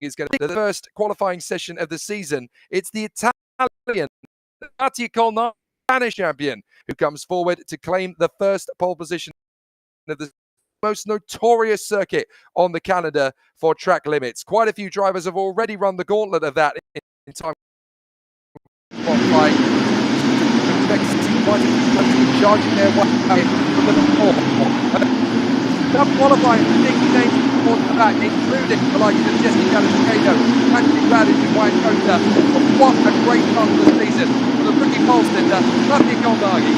is going to be the first qualifying session of the season. It's the Italian Mattia Colnaghi, Spanish champion, who comes forward to claim the first pole position of the most notorious circuit on the calendar for track limits. Quite a few drivers have already run the gauntlet of that in time. Charging their way from the before. Some qualifying big names for that, including the likes of Jesse Galascado, Patrick Radish and Wayne Costa. What a great start to the season for the rookie pole sitter, Mattia Colnaghi.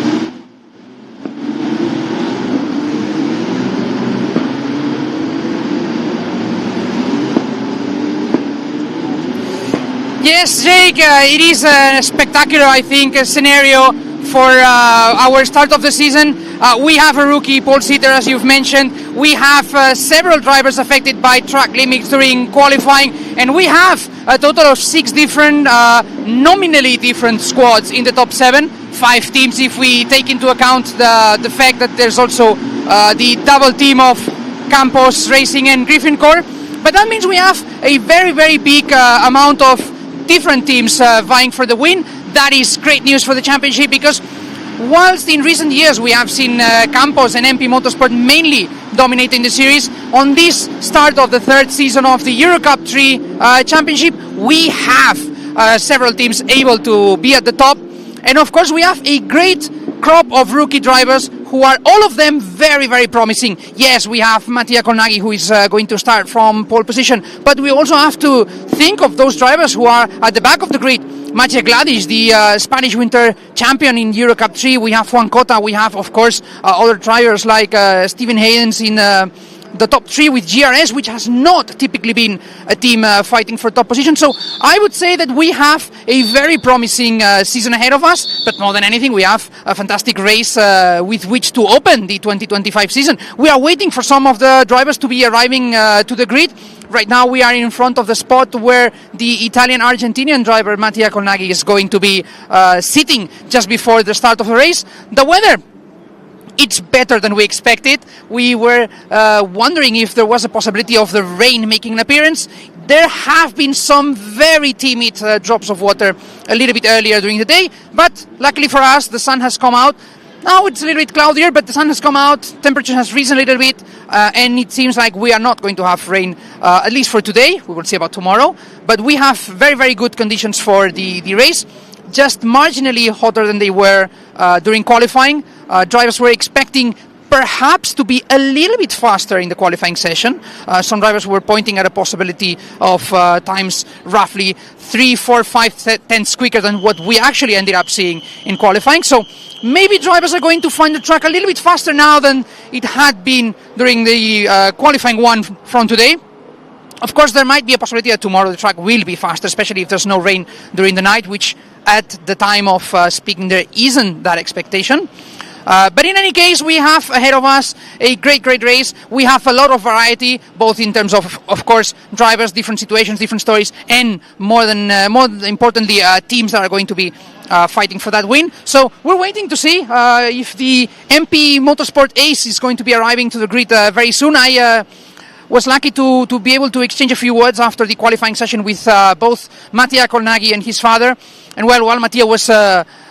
Yes, Jake, it is a spectacular, I think, scenario for our start of the season. We have a rookie pole sitter, as you've mentioned. We have several drivers affected by track limits during qualifying, and we have a total of 6 different, nominally different squads in the top 7. 5 teams if we take into account the fact that there's also the double team of Campos Racing and Griffin Core. But that means we have a very, very big amount of different teams vying for the win. That is great news for the championship, because whilst in recent years we have seen Campos and MP Motorsport mainly dominating the series, on this start of the 3rd season of the EUROCUP-3 championship, we have several teams able to be at the top. And of course we have a great crop of rookie drivers who are all of them very, very promising. Yes, we have Mattia Colnaghi, who is going to start from pole position, but we also have to think of those drivers who are at the back of the grid. Maciej Gladic, the Spanish winter champion in EUROCUP-3. We have Juan Cota. We have, of course, other drivers like Stephen Haynes in the top 3 with GRS, which has not typically been a team fighting for top position. So I would say that we have a very promising season ahead of us, but more than anything, we have a fantastic race with which to open the 2025 season. We are waiting for some of the drivers to be arriving to the grid. Right now we are in front of the spot where the Italian-Argentinian driver Mattia Colnaghi is going to be sitting just before the start of the race. The weather, it's better than we expected. We were wondering if there was a possibility of the rain making an appearance. There have been some very timid drops of water a little bit earlier during the day, but luckily for us, the sun has come out. Now it's a little bit cloudier, but the sun has come out, temperature has risen a little bit, and it seems like we are not going to have rain, at least for today. We will see about tomorrow. But we have very, very good conditions for the race, just marginally hotter than they were during qualifying. Drivers were expecting perhaps to be a little bit faster in the qualifying session. Some drivers were pointing at a possibility of times roughly 3, 4, 5 tenths quicker than what we actually ended up seeing in qualifying. So maybe drivers are going to find the track a little bit faster now than it had been during the qualifying one from today. Of course, there might be a possibility that tomorrow the track will be faster, especially if there's no rain during the night, which at the time of speaking there isn't that expectation. But in any case, we have ahead of us a great race. We have a lot of variety, both in terms of course, drivers, different situations, different stories, and more importantly, teams that are going to be fighting for that win. So we're waiting to see if the MP Motorsport Ace is going to be arriving to the grid very soon. I was lucky to be able to exchange a few words after the qualifying session with both Mattia Colnaghi and his father. And while Mattia was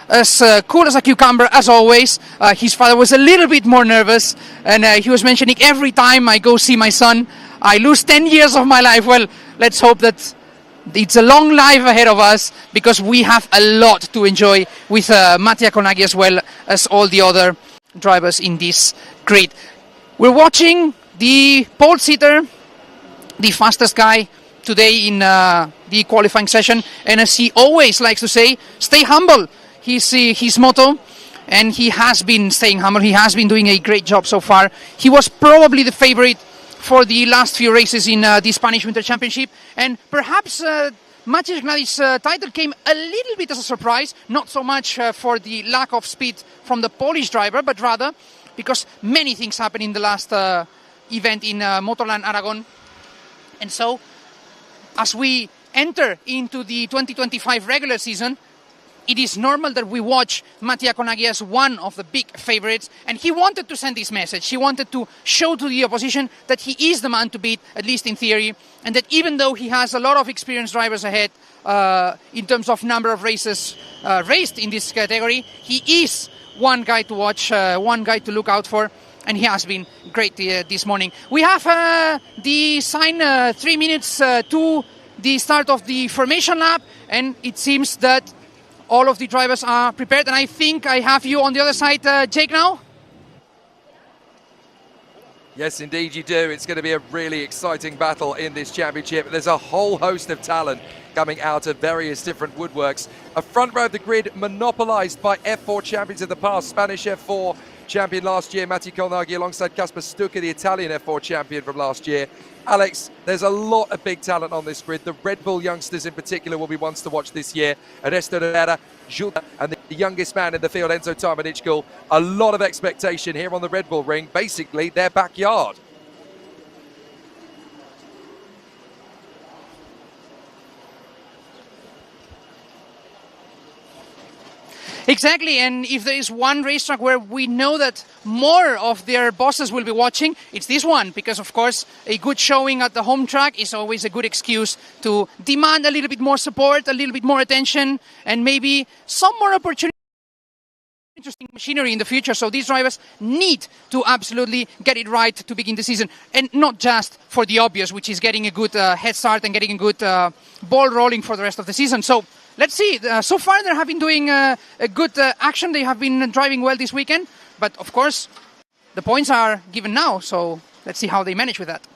as cool as a cucumber, as always, his father was a little bit more nervous, and he was mentioning, every time I go see my son, I lose 10 years of my life. Well, let's hope that it's a long life ahead of us, because we have a lot to enjoy with Mattia Colnaghi as well as all the other drivers in this grid. We're watching the pole sitter, the fastest guy today in the qualifying session, and as he always likes to say, stay humble. His motto, and he has been staying humble. He has been doing a great job so far. He was probably the favorite for the last few races in the Spanish Winter Championship, and perhaps Maciej Gladic's title came a little bit as a surprise, not so much for the lack of speed from the Polish driver, but rather because many things happened in the last event in Motorland Aragon. And so, as we enter into the 2025 regular season, it is normal that we watch Mattia Konagi as one of the big favorites, and he wanted to send this message. He wanted to show to the opposition that he is the man to beat, at least in theory, and that even though he has a lot of experienced drivers ahead in terms of number of races raced in this category, he is one guy to watch, one guy to look out for, and he has been great this morning. We have the sign 3 minutes to the start of the formation lap, and it seems that all of the drivers are prepared, and I think I have you on the other side, Jake, now? Yes, indeed you do. It's going to be a really exciting battle in this championship. There's a whole host of talent coming out of various different woodworks. A front row of the grid monopolised by F4 champions of the past. Spanish F4 champion last year, Mattia Konagi, alongside Kaspar Stuka, the Italian F4 champion from last year. Alex, there's a lot of big talent on this grid. The Red Bull youngsters in particular will be ones to watch this year. Ernesto Rivera, Jules, and the youngest man in the field, Enzo Tarmanichkul. A lot of expectation here on the Red Bull ring, basically their backyard. Exactly, and if there is one racetrack where we know that more of their bosses will be watching, it's this one, because of course a good showing at the home track is always a good excuse to demand a little bit more support, a little bit more attention, and maybe some more opportunity. Interesting machinery in the future, so these drivers need to absolutely get it right to begin the season, and not just for the obvious, which is getting a good head start and getting a good ball rolling for the rest of the season. So let's see. So far they have been doing a good action. They have been driving well this weekend, but of course the points are given now, so let's see how they manage with that.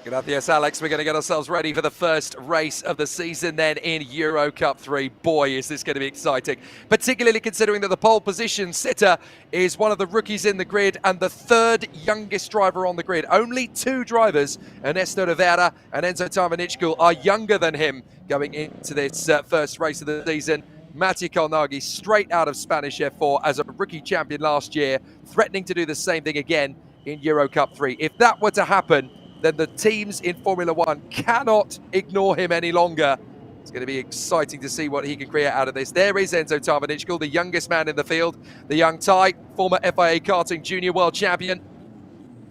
Gracias, Alex. We're going to get ourselves ready for the first race of the season then in EuroCup-3. Boy, is this going to be exciting, particularly considering that the pole position sitter is one of the rookies in the grid and the third youngest driver on the grid. Only two drivers, Ernesto Rivera and Enzo Tarmanichkul, are younger than him going into this first race of the season. Mattia Konagi, straight out of Spanish F4 as a rookie champion last year, threatening to do the same thing again in EuroCup-3. If that were to happen, then the teams in Formula One cannot ignore him any longer. It's going to be exciting to see what he can create out of this. There is Enzo Tarmanichkul, the youngest man in the field, the young Thai, former FIA karting junior world champion.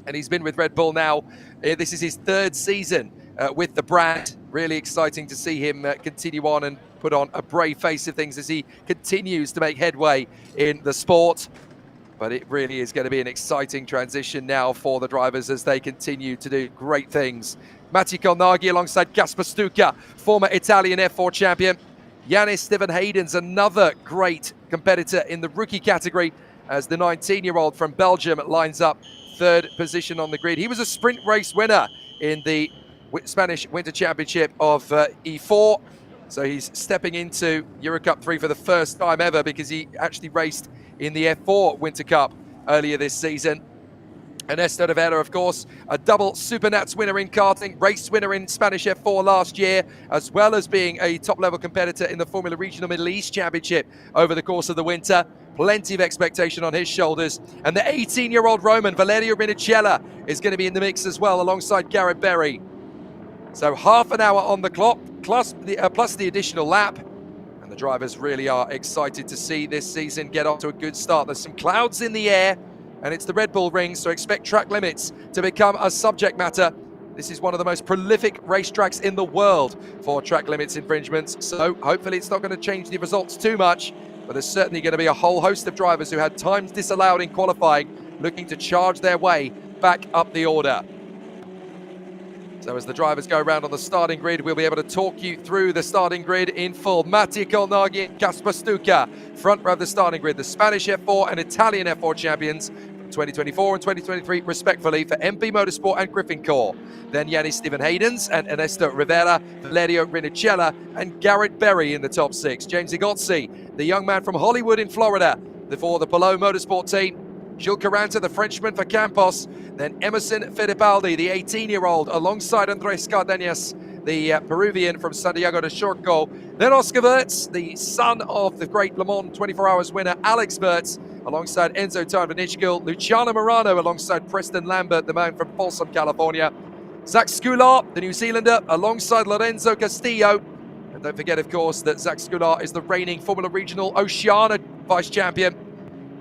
And he's been with Red Bull now. This is his third season with the brand. Really exciting to see him continue on and put on a brave face of things as he continues to make headway in the sport. But it really is going to be an exciting transition now for the drivers as they continue to do great things. Mattia Konagi alongside Kaspar Stuka, former Italian F4 champion. Yannis Steven Hayden's another great competitor in the rookie category as the 19-year-old from Belgium lines up third position on the grid. He was a sprint race winner in the Spanish Winter Championship of E4. So he's stepping into EuroCup-3 for the first time ever because he actually raced in the F4 Winter Cup earlier this season. Ernesto Rivera, of course, a double Supernats winner in karting, race winner in Spanish F4 last year, as well as being a top-level competitor in the Formula Regional Middle East Championship over the course of the winter. Plenty of expectation on his shoulders. And the 18-year-old Roman, Valerio Rinicella, is going to be in the mix as well, alongside Garrett Berry. So half an hour on the clock, plus the additional lap. And the drivers really are excited to see this season get off to a good start. There's some clouds in the air, and it's the Red Bull ring, so expect track limits to become a subject matter. This is one of the most prolific racetracks in the world for track limits infringements, so hopefully it's not going to change the results too much, but there's certainly going to be a whole host of drivers who had times disallowed in qualifying looking to charge their way back up the order. So as the drivers go around on the starting grid, we'll be able to talk you through the starting grid in full. Mattia Konagi and Kaspar Stuka, front row of the starting grid, the Spanish F4 and Italian F4 champions from 2024 and 2023, respectively, for MP Motorsport and Griffincorp. Then Yannis Steven Hayden's and Ernesto Rivera, Valerio Rinicella and Garrett Berry in the top six. James Igozzi, the young man from Hollywood in Florida, for the Palou Motorsport team. Gilles Caranta, the Frenchman for Campos. Then Emerson Fittipaldi, the 18-year-old, alongside Andres Cardenas, the Peruvian from Santiago de Chorco. Then Oscar Wirtz, the son of the great Le Mans 24 Hours winner Alex Wirtz, alongside Enzo Tarmanichkul. Luciano Morano alongside Preston Lambert, the man from Folsom, California. Zach Scoulart, the New Zealander, alongside Lorenzo Castillo. And don't forget, of course, that Zach Skudar is the reigning Formula Regional Oceania vice champion.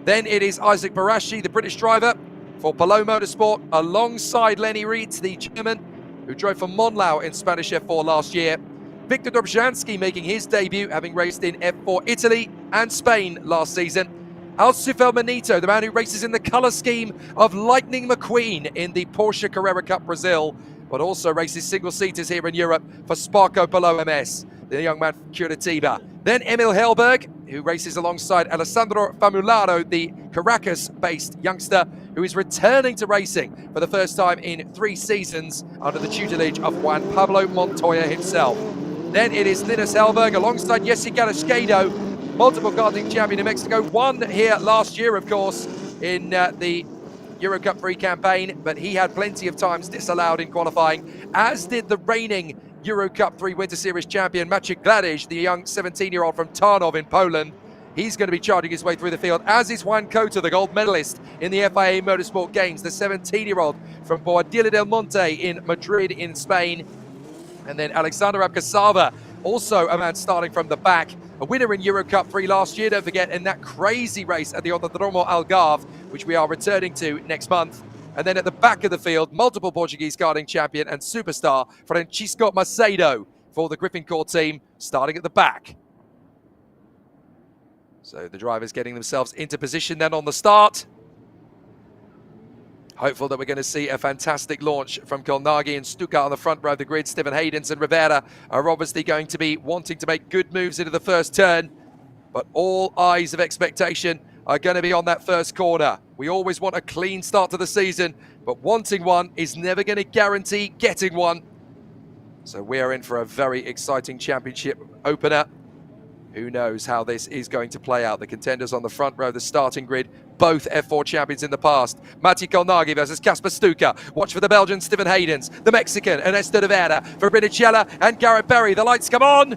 Then it is Isaac Barashi, the British driver for Palou Motorsport, alongside Lenny Rietz, the German, who drove for Monlau in Spanish F4 last year. Victor Dobzhansky making his debut, having raced in F4 Italy and Spain last season. Alcifel Manito, the man who races in the colour scheme of Lightning McQueen in the Porsche Carrera Cup Brazil, but also races single-seaters here in Europe for Sparco Palou MS, the young man from Curitiba. Then Emil Helberg, who races alongside Alessandro Famularo, the Caracas-based youngster, who is returning to racing for the first time in 3 seasons under the tutelage of Juan Pablo Montoya himself. Then it is Linus Helberg alongside Jesse Galescado, multiple karting champion in Mexico, won here last year, of course, in the EUROCUP-3 campaign, but he had plenty of times disallowed in qualifying, as did the reigning EUROCUP-3 Winter Series champion Maciej Gladish, the young 17-year-old from Tarnów in Poland. He's going to be charging his way through the field, as is Juan Cota, the gold medalist in the FIA Motorsport Games, the 17-year-old from Boadilla del Monte in Madrid in Spain. And then Alexander Abkasava, also a man starting from the back, a winner in EuroCup-3 last year, don't forget, in that crazy race at the Autodromo Algarve, which we are returning to next month. And then at the back of the field, multiple Portuguese karting champion and superstar Francisco Macedo for the Griffincourt team, starting at the back. So the drivers getting themselves into position then on the start. Hopeful that we're going to see a fantastic launch from Colnaghi and Stuka on the front row of the grid. Stephen Haydens and Rivera are obviously going to be wanting to make good moves into the first turn, but all eyes of expectation are going to be on that first corner. We always want a clean start to the season, but wanting one is never going to guarantee getting one. So we're in for a very exciting championship opener. Who knows how this is going to play out? The contenders on the front row, the starting grid, both F4 champions in the past. Mati Colnaghi versus Kasper Stuka. Watch for the Belgian Stephen Haydens, the Mexican Ernesto de Vera, for Brinicella and Garrett Berry. The lights come on.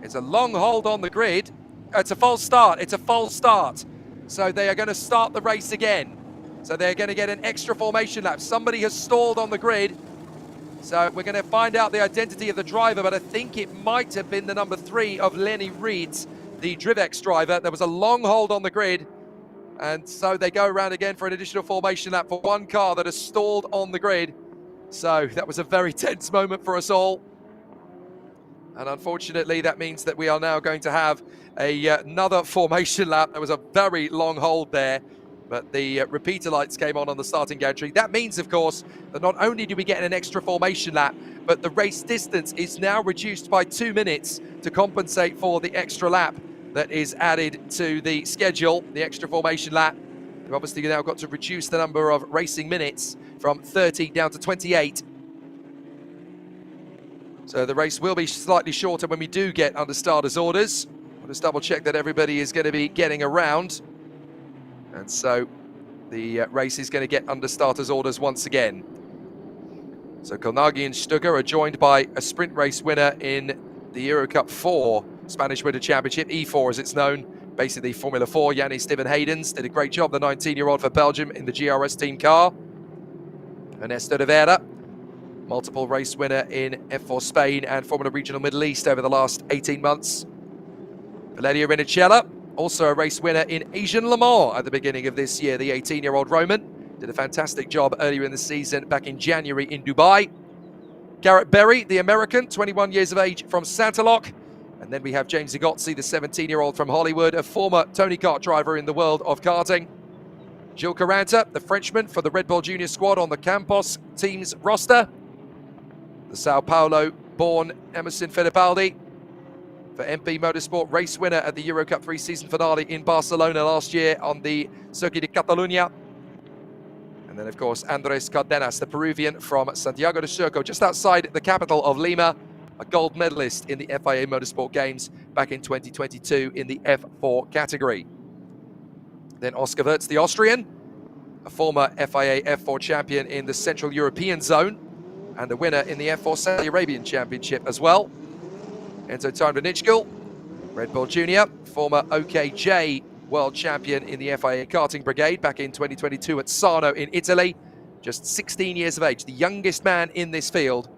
It's a long hold on the grid. It's a false start. It's a false start. So they are going to start the race again. So they're going to get an extra formation lap. Somebody has stalled on the grid. So we're going to find out the identity of the driver, but I think it might have been the number 3 of Lenny Rietz, the Drivex driver. There was a long hold on the grid, and so they go around again for an additional formation lap for one car that has stalled on the grid. So that was a very tense moment for us all. And unfortunately, that means that we are now going to have another formation lap. There was a very long hold there, but the repeater lights came on the starting gantry. That means, of course, that not only do we get an extra formation lap, but the race distance is now reduced by 2 minutes to compensate for the extra lap that is added to the schedule, the extra formation lap. We've obviously now got to reduce the number of racing minutes from 30 down to 28. So the race will be slightly shorter when we do get under starters' orders. I'll just double check that everybody is going to be getting around. And so the race is going to get under starters' orders once again. So Colnaghi and Stuka are joined by a sprint race winner in the EuroCup-4 Spanish Winter Championship, E4 as it's known, basically Formula 4. Yanni Stephen Haydens did a great job, the 19-year-old for Belgium in the GRS team car. Ernesto de Vera, multiple race winner in F4 Spain and Formula Regional Middle East over the last 18 months. Valerio Brinicella, also a race winner in Asian Le Mans at the beginning of this year. The 18-year-old Roman did a fantastic job earlier in the season back in January in Dubai. Garrett Berry, the American, 21 years of age from Santalok. And then we have James Zigotzi, the 17-year-old from Hollywood, a former Tony Kart driver in the world of karting. Gilles Caranta, the Frenchman for the Red Bull Junior squad on the Campos team's roster. The Sao Paulo-born Emerson Fittipaldi, for MP Motorsport, race winner at the EuroCup-3 season finale in Barcelona last year on the Circuit de Catalunya. And then, of course, Andres Cardenas, the Peruvian from Santiago de Surco, just outside the capital of Lima, a gold medalist in the FIA Motorsport Games back in 2022 in the F4 category. Then Oscar Wirtz, the Austrian, a former FIA F4 champion in the Central European zone and a winner in the F4 Saudi Arabian Championship as well. Enzo Tarnbanichkil, Red Bull Junior, former OKJ world champion in the FIA karting brigade back in 2022 at Sarno in Italy. just 16 years of age, the youngest man in this field.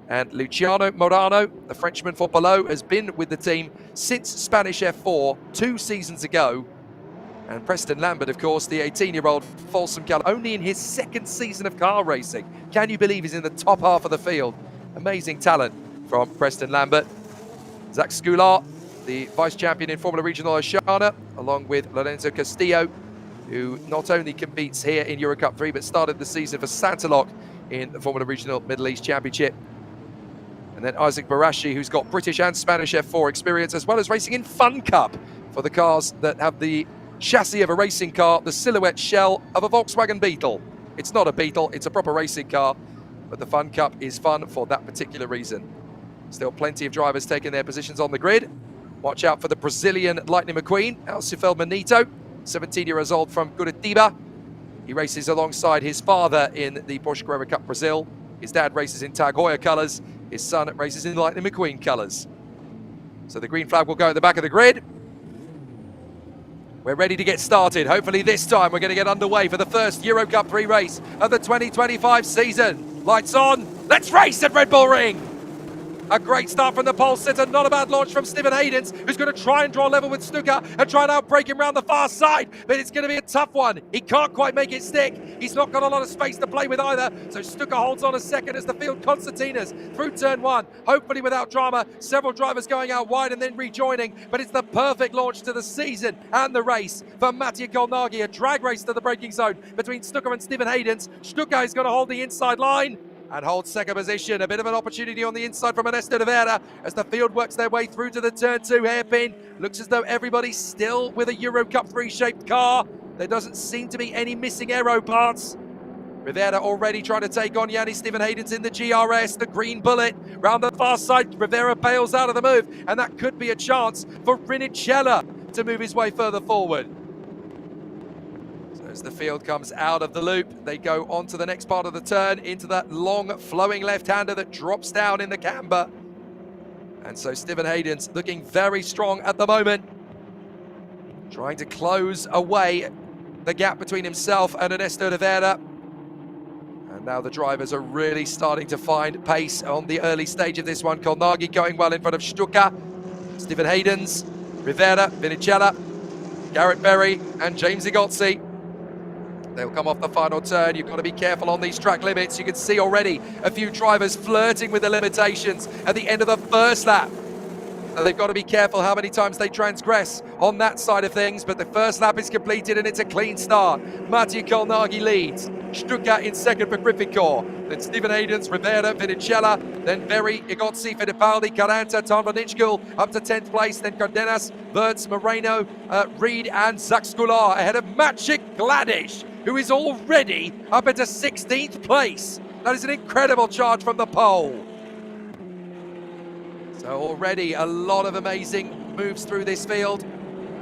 And Luciano Morano, the Frenchman for below, has been with the team since Spanish F4 2 seasons ago. And Preston Lambert, of course, the 18-year-old Folsom Cal, only in his second season of car racing. Can you believe he's in the top half of the field? Amazing talent from Preston Lambert. Zach Scoulard, the vice champion in Formula Regional Oceania, along with Lorenzo Castillo, who not only competes here in EUROCUP-3, but started the season for Santalok in the Formula Regional Middle East Championship. And then Isaac Barashi, who's got British and Spanish F4 experience, as well as racing in Fun Cup for the cars that have the chassis of a racing car, the silhouette shell of a Volkswagen Beetle. It's not a Beetle, it's a proper racing car, but the Fun Cup is fun for that particular reason. Still plenty of drivers taking their positions on the grid. Watch out for the Brazilian Lightning McQueen, Alcifel Manito, 17 years old from Curitiba. He races alongside his father in the Porsche Carrera Cup Brazil. His dad races in Tag Heuer colours. His son races in Lightning McQueen colours. So the green flag will go at the back of the grid. We're ready to get started. Hopefully this time we're going to get underway for the first EuroCup-3 race of the 2025 season. Lights on, let's race at Red Bull Ring. A great start from the pole sitter, not a bad launch from Stephen Haydens, who's going to try and draw level with Stuka and try and outbreak him round the far side, but it's going to be a tough one. He can't quite make it stick. He's not got a lot of space to play with either, so Stuka holds on a second as the field concertinas through turn one, hopefully without drama. Several drivers going out wide and then rejoining, but it's the perfect launch to the season and the race for Mattia Kolnagi, a drag race to the braking zone between Stuka and Stephen Haydens. Stuka is going to hold the inside line and hold second position. A bit of an opportunity on the inside from Ernesto de Vera as the field works their way through to the turn two hairpin. Looks as though everybody's still with a EuroCup-3 shaped car. There doesn't seem to be any missing aero parts. Rivera already trying to take on Yanni Stephen Haydens in the GRS, the green bullet. Round the far side, Rivera bails out of the move, and that could be a chance for Rinicella to move his way further forward. As the field comes out of the loop, they go on to the next part of the turn, into that long flowing left-hander that drops down in the camber. And so Stephen Haydens looking very strong at the moment, trying to close away the gap between himself and Ernesto de Vera. And now the drivers are really starting to find pace on the early stage of this one. Kolnagi going well in front of Stuka, Stephen Haydens, Rivera, Vinicella, Garrett Berry and James Igozzi. They'll come off the final turn. You've got to be careful on these track limits. You can see already a few drivers flirting with the limitations at the end of the first lap. So they've got to be careful how many times they transgress on that side of things, but the first lap is completed and it's a clean start. Mattia Kolnagi leads. Stuka in second for Griffincourt. Then Stephen Haydens, Rivera, Vinicella, then Berry, Igozzi, Fittipaldi, Caranta, Tarvanitschkel up to 10th place, then Cardenas, Wirtz, Moreno, Reed and Zach Scoulard ahead of Maciej Gladish, who is already up into 16th place. That is an incredible charge from the pole. So already a lot of amazing moves through this field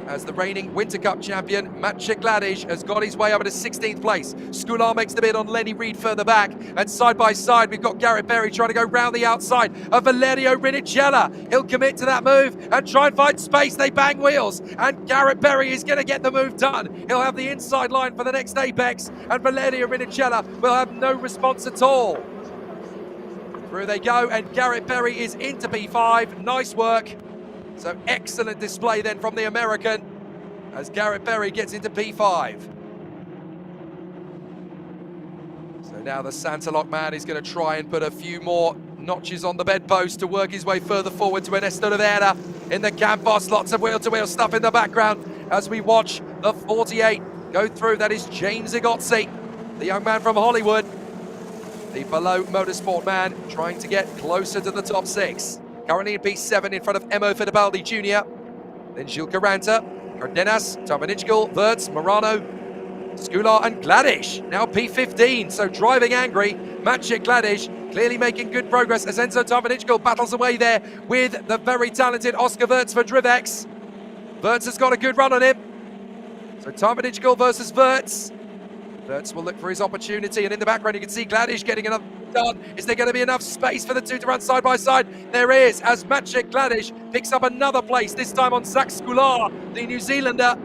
as the reigning Winter Cup champion, Maciej Gladish, has got his way up into 16th place. Scoulard makes the bid on Lenny Reed further back, and side by side we've got Garrett Berry trying to go round the outside of Valerio Rinicella. He'll commit to that move and try and find space. They bang wheels, and Garrett Berry is going to get the move done. He'll have the inside line for the next apex, and Valerio Rinicella will have no response at all. Through they go, and Garrett Berry is into P5. Nice work. So excellent display then from the American as Garrett Berry gets into P5. So now the Santalok man is going to try and put a few more notches on the bedpost to work his way further forward to Ernesto de Vera in the Campos. Lots of wheel-to-wheel stuff in the background as we watch the 48 go through. That is James Igozzi, the young man from Hollywood. The below motorsport man trying to get closer to the top six. Currently in P7 in front of Emo Fittipaldi Jr. Then Gilles Caranta, Cardenas, Tarvanitschkel, Wirtz, Morano, Scoulard and Gladish. Now P15, so driving angry. Maciej Gladish clearly making good progress as Enzo Tarvanitschkel battles away there with the very talented Oscar Wirtz for Drivex. Wirtz has got a good run on him. So Tarvanitschkel versus Wirtz. Wirtz will look for his opportunity, and in the background you can see Gladish getting another done. Is there going to be enough space for the two to run side by side? There is, as Maciej Gladish picks up another place, this time on Zach Scoulard, the New Zealander.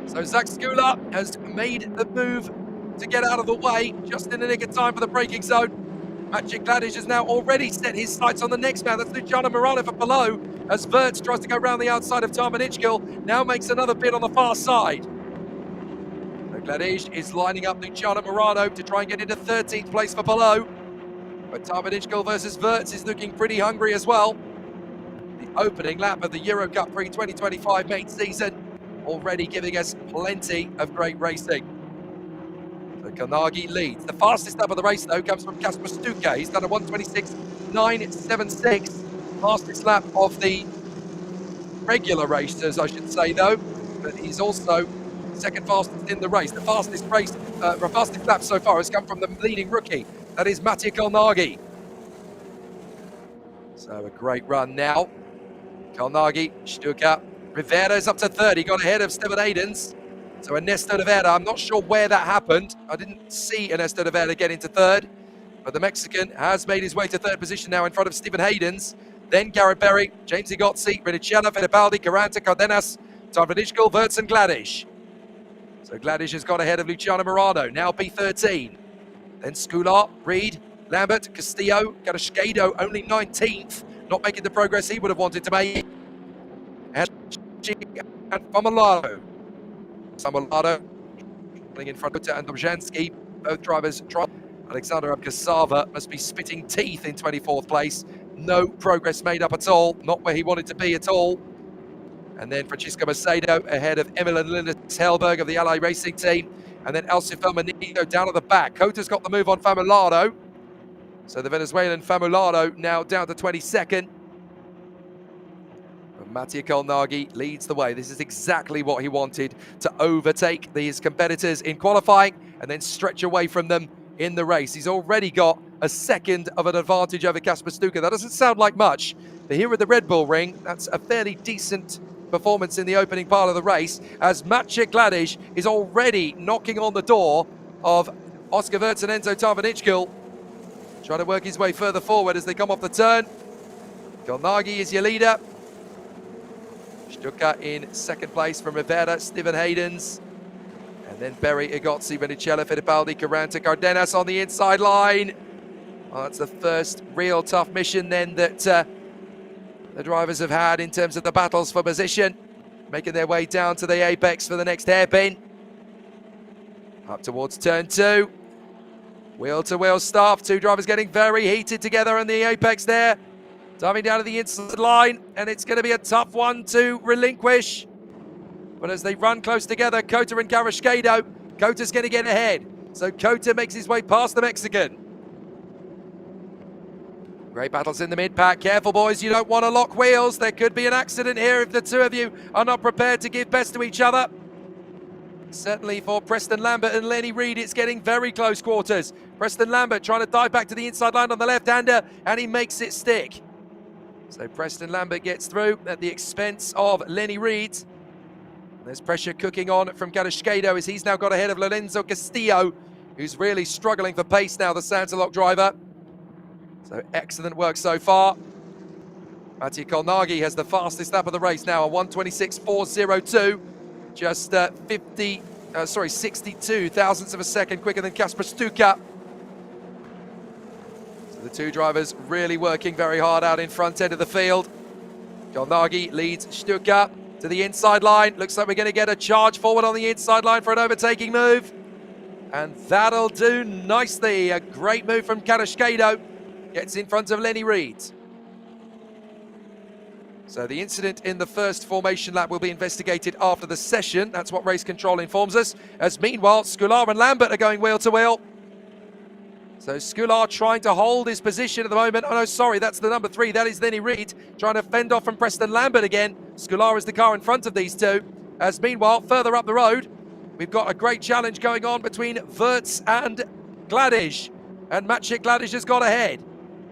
So Zach Scoulard has made the move to get out of the way just in the nick of time for the braking zone. Maciej Gladish has now already set his sights on the next man. That's Luciano Morano for below, as Wirtz tries to go round the outside of Tarmanichkil, now makes another bid on the far side. So Gladish is lining up Luciano Morano to try and get into 13th place for below. But Tarmanichkil versus Wirtz is looking pretty hungry as well. The opening lap of the EUROCUP-3 2025 main season already giving us plenty of great racing. So Carnagi leads. The fastest lap of the race, though, comes from Kasper Stuka. He's done a 1:26.976. Fastest lap of the regular races, I should say, though. But he's also second fastest in the race. The fastest lap so far has come from the leading rookie. That is Maciej Carnagi. So a great run now. Carnagi, Stuka. Rivera's up to third. He got ahead of Steven Haydens. So Ernesto Rivera, I'm not sure where that happened. I didn't see Ernesto Rivera get into third. But the Mexican has made his way to third position now in front of Steven Haydens. Then Garrett Berry, James Igozzi, Rinicello, Fittipaldi, Caranta, Cardenas, Tarmanichkil, Wirtz and Gladish. So Gladish has got ahead of Luciano Morano, now P13. Then Scular, Reed, Lambert, Castillo, Garashkedo, only 19th. Not making the progress he would have wanted to make. And Famolado. Famolado running in front of and Dobzhansky. Both drivers try. Alexander Abgasava must be spitting teeth in 24th place. No progress made up at all. Not where he wanted to be at all. And then Francisco Macedo ahead of Emil Linus Helberg of the Ally Racing Team. And then Elcifel Manito down at the back. Cota's got the move on Famolado. So the Venezuelan Famolado now down to 22nd. Maciej Carnagi leads the way. This is exactly what he wanted, to overtake these competitors in qualifying and then stretch away from them in the race. He's already got a second of an advantage over Kasper Stuka. That doesn't sound like much, but here at the Red Bull Ring, that's a fairly decent performance in the opening part of the race, as Maciej Gladish is already knocking on the door of Oscar Wirtz and Enzo Tarmanichkil, trying to work his way further forward as they come off the turn. Carnagi is your leader. Stuka in second place from Rivera, Steven Haydens. And then Berry, Igozzi, Rinicello, Fittipaldi, Caranta, Cardenas on the inside line. Well, that's the first real tough mission then that the drivers have had in terms of the battles for position. Making their way down to the apex for the next hairpin. Up towards turn 2. Wheel-to-wheel stuff. Two drivers getting very heated together on the apex there. Diving down to the inside line, and it's going to be a tough one to relinquish. But as they run close together, Cota and Garashkedo, Cota's going to get ahead. So Cota makes his way past the Mexican. Great battles in the mid-pack. Careful, boys, you don't want to lock wheels. There could be an accident here if the two of you are not prepared to give best to each other. Certainly for Preston Lambert and Lenny Reed, it's getting very close quarters. Preston Lambert trying to dive back to the inside line on the left-hander, and he makes it stick. So Preston Lambert gets through at the expense of Lenny Reed. There's pressure cooking on from Garashkedo as he's now got ahead of Lorenzo Castillo, who's really struggling for pace now, the Santalok driver. So excellent work so far. Maciej Carnagi has the fastest lap of the race now, a 1:26.402. Just 62 thousandths of a second quicker than Kasper Stuka. The two drivers really working very hard out in front end of the field. Carnagi leads Stuka to the inside line. Looks like we're going to get a charge forward on the inside line for an overtaking move. And that'll do nicely. A great move from Garashkedo. Gets in front of Lenny Reed. So the incident in the first formation lap will be investigated after the session. That's what race control informs us. As meanwhile, Scular and Lambert are going wheel to wheel. So Scular trying to hold his position at the moment. Oh no, sorry, that's the number 3. That is Lenny Reed trying to fend off from Preston Lambert again. Scular is the car in front of these two. As meanwhile, further up the road, we've got a great challenge going on between Wirtz and Gladish. And Maciej Gladish has got ahead.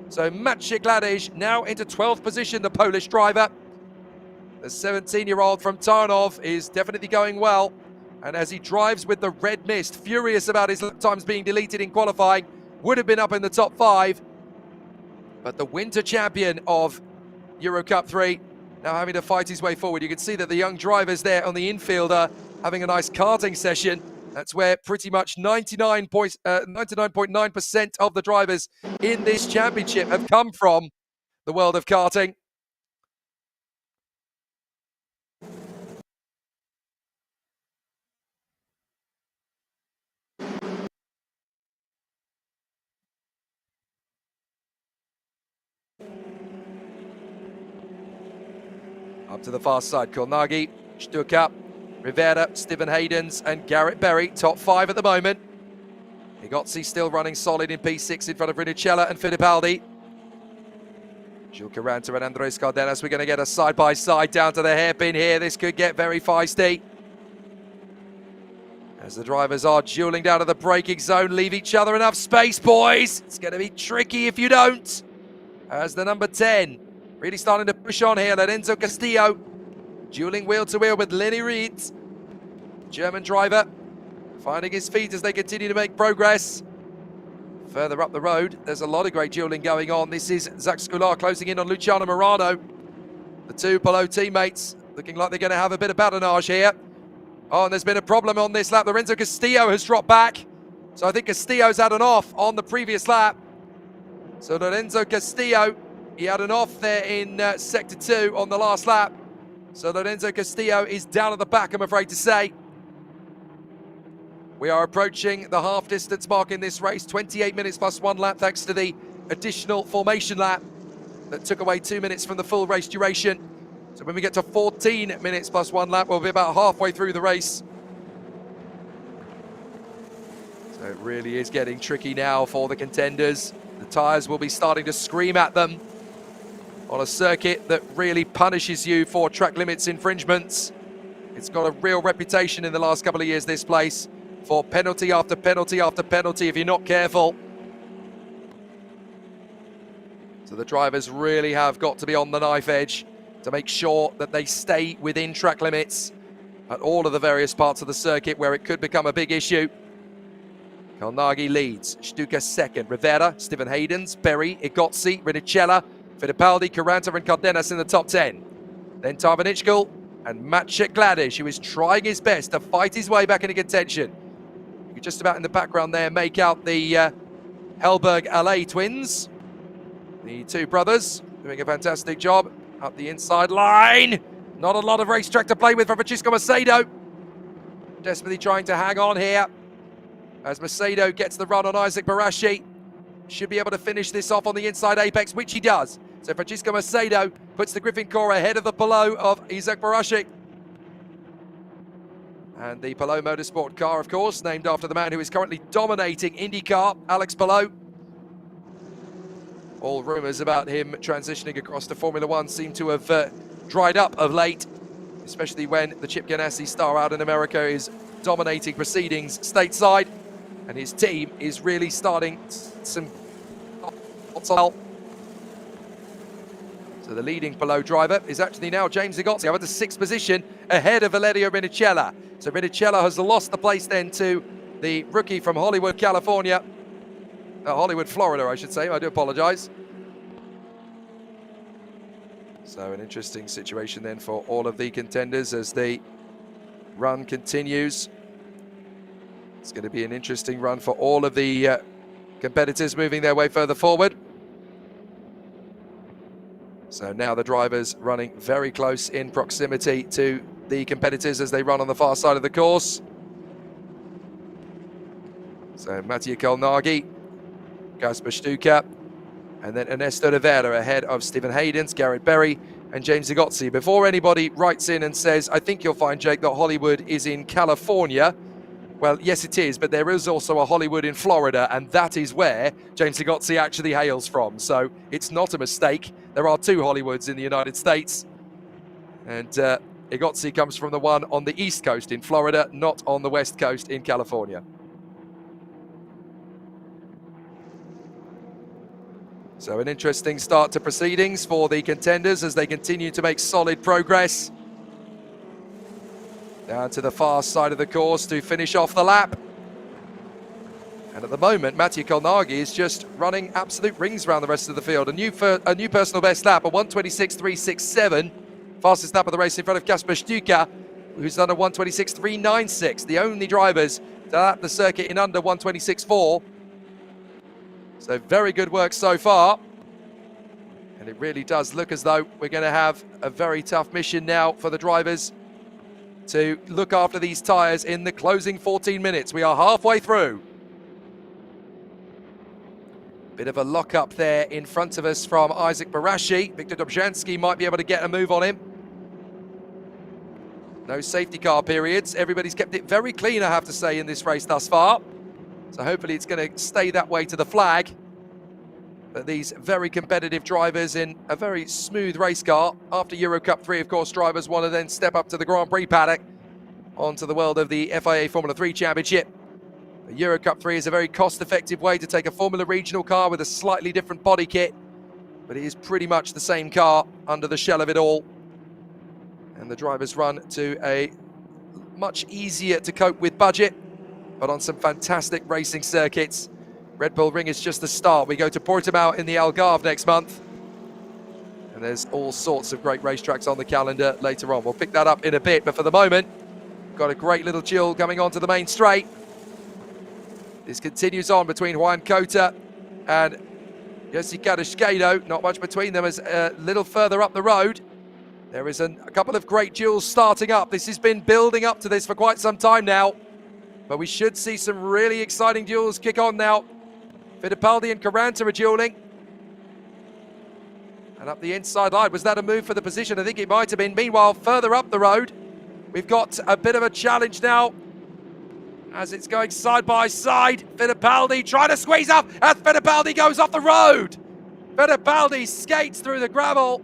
So Maciej Gladish now into 12th position, the Polish driver. The 17-year-old from Tarnów is definitely going well. And as he drives with the red mist, furious about his lap times being deleted in qualifying, would have been up in the top 5. But the winter champion of EUROCUP-3 now having to fight his way forward. You can see that the young drivers there on the infield are having a nice karting session. That's where pretty much 99.9% of the drivers in this championship have come from the world of karting. Up to the far side, Colnaghi, Stuka, Rivera, Stephen Haydens and Garrett Berry, top 5 at the moment. Igozzi still running solid in P6 in front of Rinicella and Fittipaldi. Jules Caranta and Andres Cardenas, we're going to get a side-by-side down to the hairpin here. This could get very feisty. As the drivers are dueling down to the braking zone, leave each other enough space, boys. It's going to be tricky if you don't. As the number 10, really starting to push on here, Lorenzo Castillo, dueling wheel to wheel with Lenny Reed. German driver finding his feet as they continue to make progress. Further up the road, there's a lot of great dueling going on. This is Zach Scular closing in on Luciano Morano. The two Polo teammates looking like they're going to have a bit of badinage here. Oh, and there's been a problem on this lap. Lorenzo Castillo has dropped back. So I think Castillo's had an off on the previous lap. So Lorenzo Castillo, he had an off there in Sector 2 on the last lap. So Lorenzo Castillo is down at the back, I'm afraid to say. We are approaching the half distance mark in this race, 28 minutes plus 1 lap, thanks to the additional formation lap that took away 2 minutes from the full race duration. So when we get to 14 minutes plus 1 lap, we'll be about halfway through the race. So it really is getting tricky now for the contenders. The tyres will be starting to scream at them on a circuit that really punishes you for track limits infringements. It's got a real reputation in the last couple of years, this place, for penalty after penalty after penalty if you're not careful. So the drivers really have got to be on the knife edge to make sure that they stay within track limits at all of the various parts of the circuit where it could become a big issue. Colnaghi leads, Stuka second, Rivera, Stephen Haydens, Berry, Igozzi, Rinicella, Fittipaldi, Caranta and Cardenas in the top 10. Then Tarvanichkul and Maciek Gladish, who is trying his best to fight his way back into contention. You can just about in the background there make out the Hellberg LA twins. The two brothers doing a fantastic job up the inside line. Not a lot of racetrack to play with for Francisco Macedo. Desperately trying to hang on here as Macedo gets the run on Isaac Barashi. Should be able to finish this off on the inside apex, which he does. So Francisco Macedo puts the Griffin core ahead of the Polo of Isaac Barashi. And the Polo Motorsport car, of course, named after the man who is currently dominating IndyCar, Alex Palou. All rumours about him transitioning across to Formula One seem to have dried up of late, especially when the Chip Ganassi star out in America is dominating proceedings stateside, and his team is really starting some. So the leading Polo driver is actually now James Igozzi, up to 6th position ahead of Valerio Rinicella. So Rinicella has lost the place then to the rookie from Hollywood, California. Hollywood, Florida, I should say. I do apologize. So an interesting situation then for all of the contenders as the run continues. It's going to be an interesting run for all of the competitors moving their way further forward. So now the drivers running very close in proximity to the competitors as they run on the far side of the course. So Mattia Colnaghi, Kasper Stuka, and then Ernesto Rivera ahead of Stephen Haydens, Garrett Berry, and James Igozzi. Before anybody writes in and says, I think you'll find, Jake, that Hollywood is in California. Well, yes, it is, but there is also a Hollywood in Florida, and that is where James Igozzi actually hails from. So it's not a mistake. There are 2 Hollywoods in the United States. And Igozzi comes from the one on the East Coast in Florida, not on the West Coast in California. So an interesting start to proceedings for the contenders as they continue to make solid progress. Down to the far side of the course to finish off the lap. And at the moment, Mattia Colnaghi is just running absolute rings around the rest of the field. A new personal best lap, a 1:26.367. Fastest lap of the race in front of Kasper Stuka, who's done a 1:26.396. The only drivers the circuit in under 1:26.4. So very good work so far. And it really does look as though we're going to have a very tough mission now for the drivers to look after these tyres in the closing 14 minutes. We are halfway through. Bit of a lock-up there in front of us from Isaac Barashi. Viktor Dobzhansky might be able to get a move on him. No safety car periods. Everybody's kept it very clean, I have to say, in this race thus far. So hopefully it's going to stay that way to the flag. But these very competitive drivers in a very smooth race car. After EUROCUP-3, of course, drivers want to then step up to the Grand Prix paddock onto the world of the FIA Formula 3 Championship. The EUROCUP-3 is a very cost-effective way to take a Formula Regional car with a slightly different body kit. But it is pretty much the same car under the shell of it all. And the drivers run to a much easier to cope with budget, but on some fantastic racing circuits. Red Bull Ring is just the start. We go to Portimao in the Algarve next month. And there's all sorts of great racetracks on the calendar later on. We'll pick that up in a bit, but for the moment, got a great little duel coming onto the main straight. This continues on between Juan Cota and Jesse Cadasquedo. Not much between them as a little further up the road. There is a couple of great duels starting up. This has been building up to this for quite some time now. But we should see some really exciting duels kick on now. Fittipaldi and Caranta are dueling. And up the inside line, was that a move for the position? I think it might have been. Meanwhile, further up the road, we've got a bit of a challenge now as it's going side by side. Fittipaldi trying to squeeze up as Fittipaldi goes off the road. Fittipaldi skates through the gravel,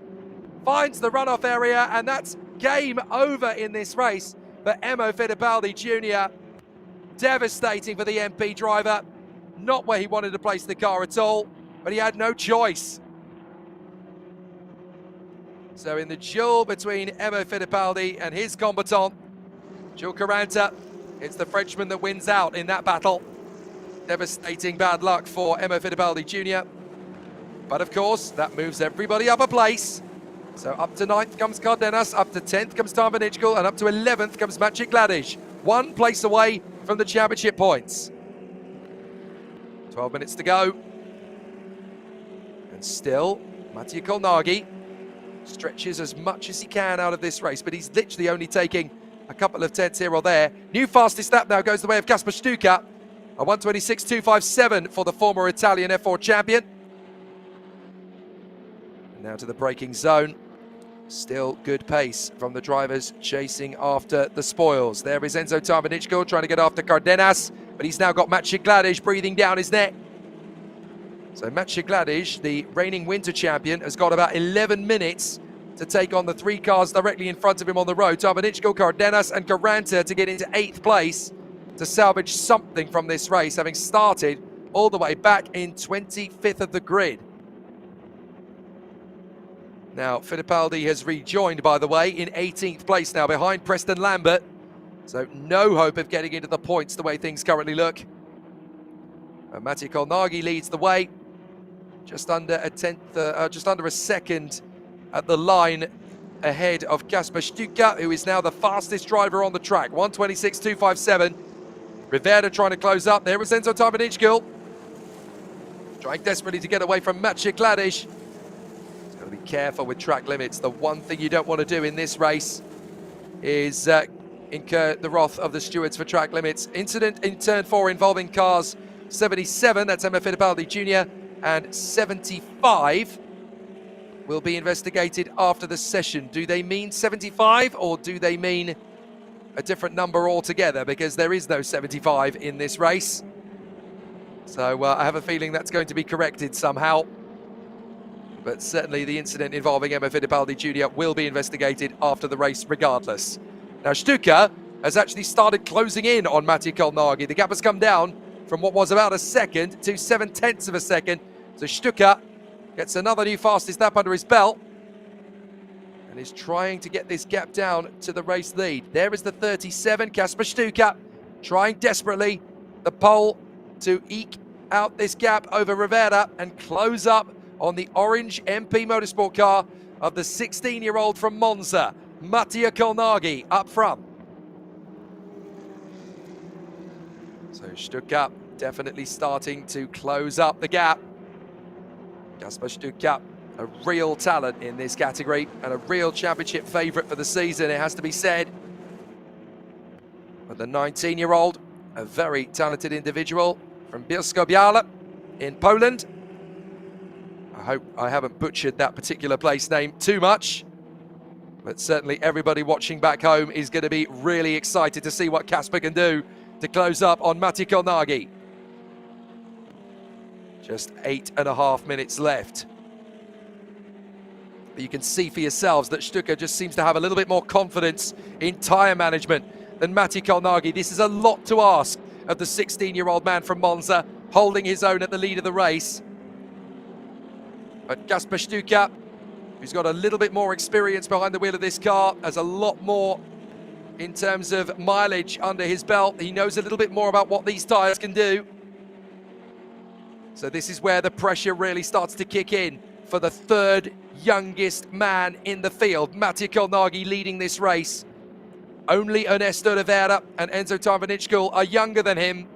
finds the runoff area, and that's game over in this race for Emo Fittipaldi Jr. Devastating for the MP driver. Not where he wanted to place the car at all, but he had no choice. So in the duel between Emo Fittipaldi and his combatant, Jules Caranta, it's the Frenchman that wins out in that battle. Devastating bad luck for Emo Fittipaldi Jr. But of course, that moves everybody up a place. So up to 9th comes Cardenas, up to 10th comes Tarvanitschkel, and up to 11th comes Maciej Gladish. 1 place away from the championship points. 12 minutes to go. And still, Mattia Kolnagi stretches as much as he can out of this race, but he's literally only taking a couple of tenths here or there. New fastest lap now goes the way of Kasper Stuka. A 1:26.257 for the former Italian F4 champion. And now to the braking zone. Still good pace from the drivers chasing after the spoils. There is Enzo Tarvanitschkel trying to get after Cardenas, but he's now got Maciej Gladish breathing down his neck. So Maciej Gladish, the reigning winter champion, has got about 11 minutes to take on the 3 cars directly in front of him on the road. Tarvanitschkel, Cardenas and Caranta to get into 8th place to salvage something from this race, having started all the way back in 25th of the grid. Now, Fittipaldi has rejoined, by the way, in 18th place now, behind Preston Lambert. So no hope of getting into the points the way things currently look. And Mattia Kolnagi leads the way. Just under a tenth, just under a second at the line ahead of Kasper Stuka, who is now the fastest driver on the track. 1:26.257. Rivera trying to close up. There is Enzo Tarvanitschkel, trying desperately to get away from Maciej Gladish. Got to be careful with track limits. The one thing you don't want to do in this race is incur the wrath of the stewards for track limits. Incident in turn 4 involving cars 77, that's Emo Fittipaldi Jr., and 75 will be investigated after the session. Do they mean 75 or do they mean a different number altogether? Because there is no 75 in this race. So I have a feeling that's going to be corrected somehow. But certainly the incident involving Emo Fittipaldi Jr. will be investigated after the race regardless. Now Stuka has actually started closing in on Mattia Kolnagi. The gap has come down from what was about a second to 7/10 of a second. So Stuka gets another new fastest lap under his belt and is trying to get this gap down to the race lead. There is the 37, Kasper Stuka, trying desperately the pole to eke out this gap over Rivera and close up on the orange MP Motorsport car of the 16-year-old from Monza, Mattia Kolnagi, up front. So Stuttgart definitely starting to close up the gap. Kasper Stuttgart, a real talent in this category and a real championship favourite for the season, it has to be said. But the 19-year-old, a very talented individual from Bielsko-Biała in Poland. I hope I haven't butchered that particular place name too much, but certainly everybody watching back home is going to be really excited to see what Kasper can do to close up on Matti Kolnagi. Just 8.5 minutes left. But you can see for yourselves that Stuttgart just seems to have a little bit more confidence in tyre management than Matti Kolnagi. This is a lot to ask of the 16-year-old man from Monza, holding his own at the lead of the race. But Kasper Stuttgart, who's got a little bit more experience behind the wheel of this car, has a lot more in terms of mileage under his belt. He knows a little bit more about what these tyres can do. So this is where the pressure really starts to kick in for the third youngest man in the field. Matti Kolnagi leading this race. Only Ernesto Rivera and Enzo Tarvanitschkel are younger than him.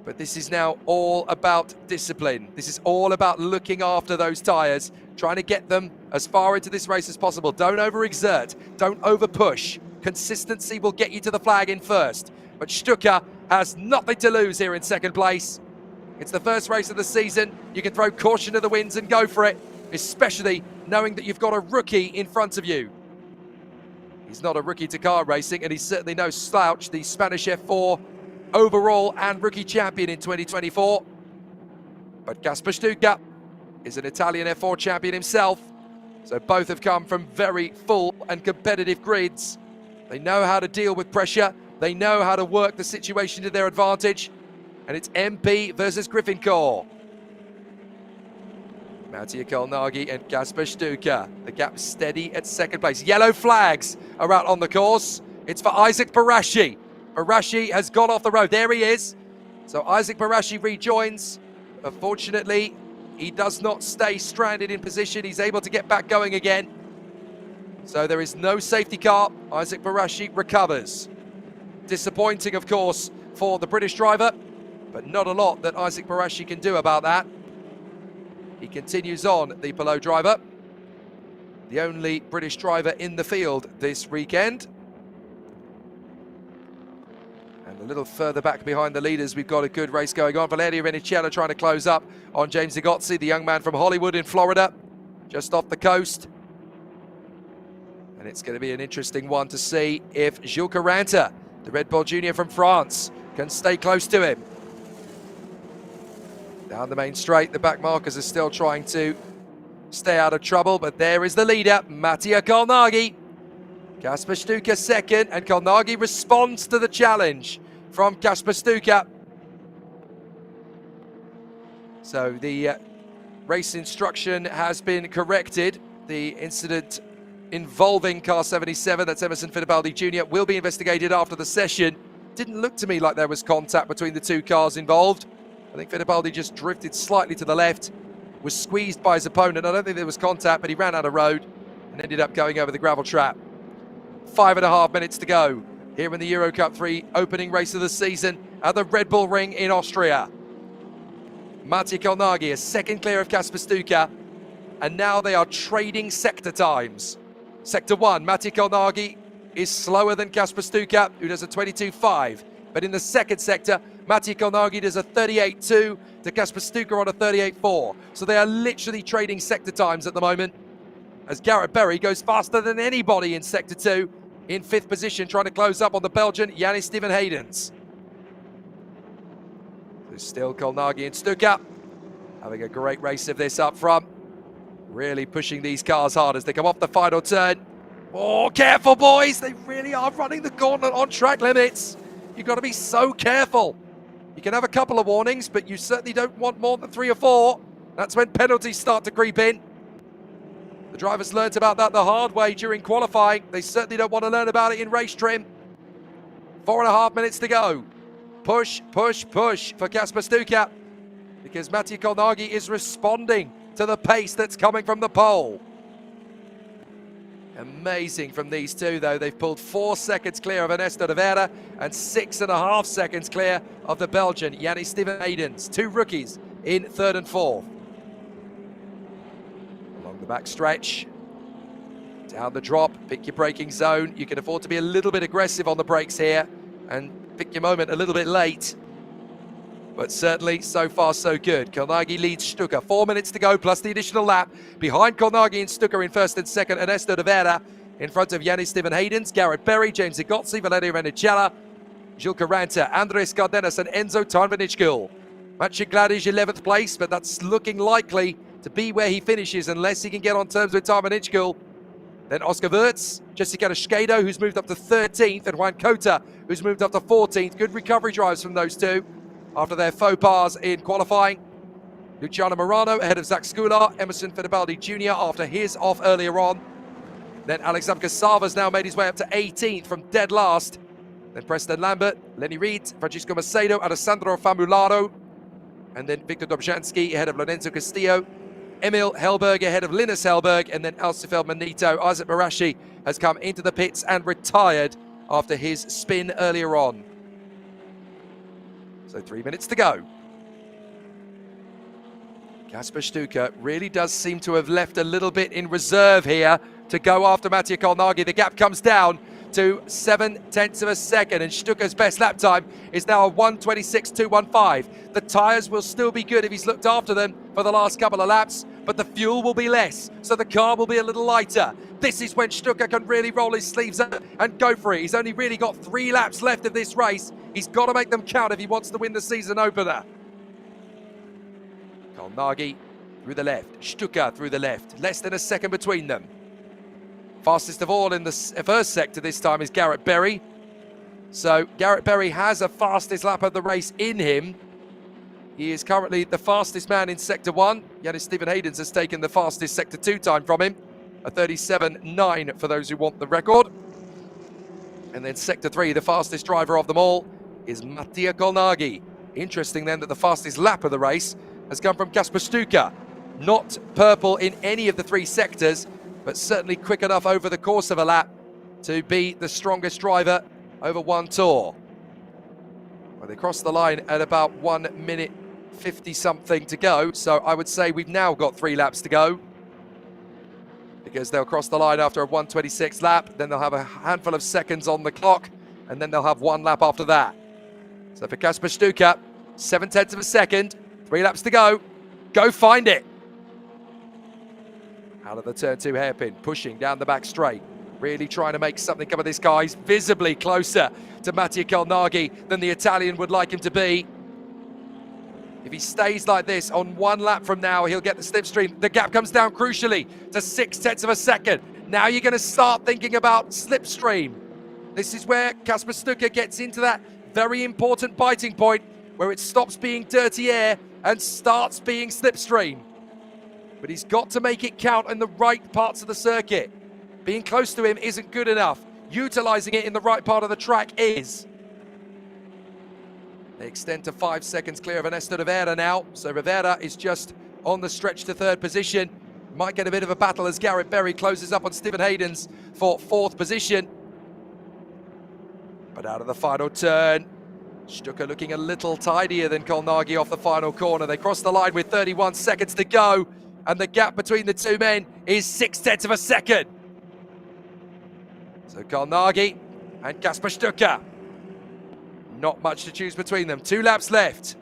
But this is now all about discipline. This is all about looking after those tyres, trying to get them as far into this race as possible. Don't overexert, don't overpush. Consistency will get you to the flag in first. But Stuttgart has nothing to lose here in second place. It's the first race of the season. You can throw caution to the winds and go for it, especially knowing that you've got a rookie in front of you. He's not a rookie to car racing, and he's certainly no slouch, the Spanish F4 overall and rookie champion in 2024. But Kasper Stuttgart is an Italian F4 champion himself, so both have come from very full and competitive grids. They know how to deal with pressure, they know how to work the situation to their advantage, and it's MP versus Griffincore. Matti Kolnagi and Kasper Stuttgart. The gap steady at second place. Yellow flags are out on the course. It's for Isaac Barashi. Barashi has gone off the road. There he is. So Isaac Barashi rejoins. Unfortunately, he does not stay stranded in position. He's able to get back going again. So there is no safety car. Isaac Barashi recovers. Disappointing, of course, for the British driver, but not a lot that Isaac Barashi can do about that. He continues on, the Pelot driver, the only British driver in the field this weekend. And a little further back behind the leaders, we've got a good race going on. Valerio Venicello trying to close up on James Zigotzi, the young man from Hollywood in Florida, just off the coast. And it's going to be an interesting one to see if Gilles Caranta, the Red Bull Junior from France, can stay close to him. Down the main straight, the back markers are still trying to stay out of trouble, but there is the leader, Mattia Kolnagi. Kasper Stuttgart second, and Kolnagi responds to the challenge from Kasper Stuttgart. So the race instruction has been corrected. The incident involving car 77, that's Emerson Fittipaldi Jr., will be investigated after the session. Didn't look to me like there was contact between the two cars involved. I think Fittipaldi just drifted slightly to the left, was squeezed by his opponent. I don't think there was contact, but he ran out of road and ended up going over the gravel trap. 5.5 minutes to go here in the EUROCUP-3 opening race of the season at the Red Bull Ring in Austria. Matti Kolnagi is second clear of Kasper Stuttgart, and now they are trading sector times. Sector 1, Matti Kolnagi is slower than Kasper Stuttgart, who does a 22.5. But in the second sector, Matti Kolnagi does a 38.2 to Kasper Stuttgart on a 38.4. So they are literally trading sector times at the moment, as Garrett Berry goes faster than anybody in sector 2, in 5th position, trying to close up on the Belgian Yannis Steven Haydens. There's still Kolnagi and Stuttgart having a great race of this up front, really pushing these cars hard as they come off the final turn. Oh, careful, boys! They really are running the gauntlet on track limits. You've got to be so careful. You can have a couple of warnings, but you certainly don't want more than 3 or 4. That's when penalties start to creep in. The drivers learnt about that the hard way during qualifying. They certainly don't want to learn about it in race trim. 4.5 minutes to go. Push, push, push for Kasper Stuttgart, because Matti Kolnagi is responding to the pace that's coming from the pole. Amazing from these two, though. They've pulled 4 seconds clear of Ernesto Rivera and 6.5 seconds clear of the Belgian Yannis Steven Haydens. 2 rookies in 3rd and 4th. Along the back stretch, down the drop, pick your braking zone. You can afford to be a little bit aggressive on the brakes here and pick your moment a little bit late. But certainly, so far, so good. Kolnagi leads Stuka. 4 minutes to go, plus the additional lap. Behind Kolnagi and Stuka in 1st and 2nd, Ernesto Rivera. In front of Yannis Steven Haydens, Garrett Berry, James Igotzi, Valerio Venicella, Gilles Caranta, Andres Cardenas and Enzo Tarnvenichkul. Maciej Gladic 11th place, but that's looking likely to be where he finishes unless he can get on terms with Tarnvenichkul. Then Oscar Wirtz, Jessica Schkedo, who's moved up to 13th, and Juan Cota, who's moved up to 14th. Good recovery drives from those two after their faux pas in qualifying. Luciano Morano ahead of Zach Skular, Emerson Fittipaldi Jr. after his off earlier on. Then Alexander Casava's now made his way up to 18th from dead last. Then Preston Lambert, Lenny Reed, Francisco Macedo, Alessandro Famularo, and then Victor Dobzhansky ahead of Lorenzo Castillo. Emil Hellberg ahead of Linus Hellberg, and then Alcifel Manito. Isaac Marashi has come into the pits and retired after his spin earlier on. So 3 minutes to go. Kasper Stuka really does seem to have left a little bit in reserve here to go after Mattia Kolnagi. The gap comes down to 7/10 of a second, and Stuka's best lap time is now a 1:26.215. The tyres will still be good if he's looked after them for the last couple of laps, but the fuel will be less, so the car will be a little lighter. This is when Stuka can really roll his sleeves up and go for it. He's only really got 3 laps left of this race. He's got to make them count if he wants to win the season opener. Kolnagi through the left, Stuka through the left, less than a second between them. Fastest of all in the first sector this time is Garrett Berry. So Garrett Berry has a fastest lap of the race in him. He is currently the fastest man in Sector 1. Yannis Steven Haydens has taken the fastest Sector 2 time from him, a 37.9 for those who want the record. And then Sector 3, the fastest driver of them all, is Mattia Kolnagi. Interesting then that the fastest lap of the race has come from Kasper Stuka. Not purple in any of the 3 sectors, but certainly quick enough over the course of a lap to be the strongest driver over one tour. Well, they crossed the line at about 1 minute 50 something to go, so I would say we've now got 3 laps to go, because they'll cross the line after a 1:26 lap, then they'll have a handful of seconds on the clock, and then they'll have 1 lap after that. So for Kasper Stuka, 7/10 of a second, 3 laps to go. Go find it. Out of the turn 2 hairpin, pushing down the back straight. Really trying to make something come of this guy. He's visibly closer to Mattia Kolnagi than the Italian would like him to be. If he stays like this, on 1 lap from now, he'll get the slipstream. The gap comes down crucially to 6/10 of a second. Now you're going to start thinking about slipstream. This is where Kasper Stuka gets into that very important biting point where it stops being dirty air and starts being slipstream. But he's got to make it count in the right parts of the circuit. Being close to him isn't good enough. Utilising it in the right part of the track is. They extend to 5 seconds clear of Ernesto Rivera now. So Rivera is just on the stretch to 3rd position. Might get a bit of a battle as Garrett Berry closes up on Steven Haydens for 4th position. But out of the final turn, Stuka looking a little tidier than Kolnagi off the final corner. They cross the line with 31 seconds to go, and the gap between the 2 men is 6/10 of a second. So Kolnagi and Kasper Stuka, not much to choose between them. 2 laps left.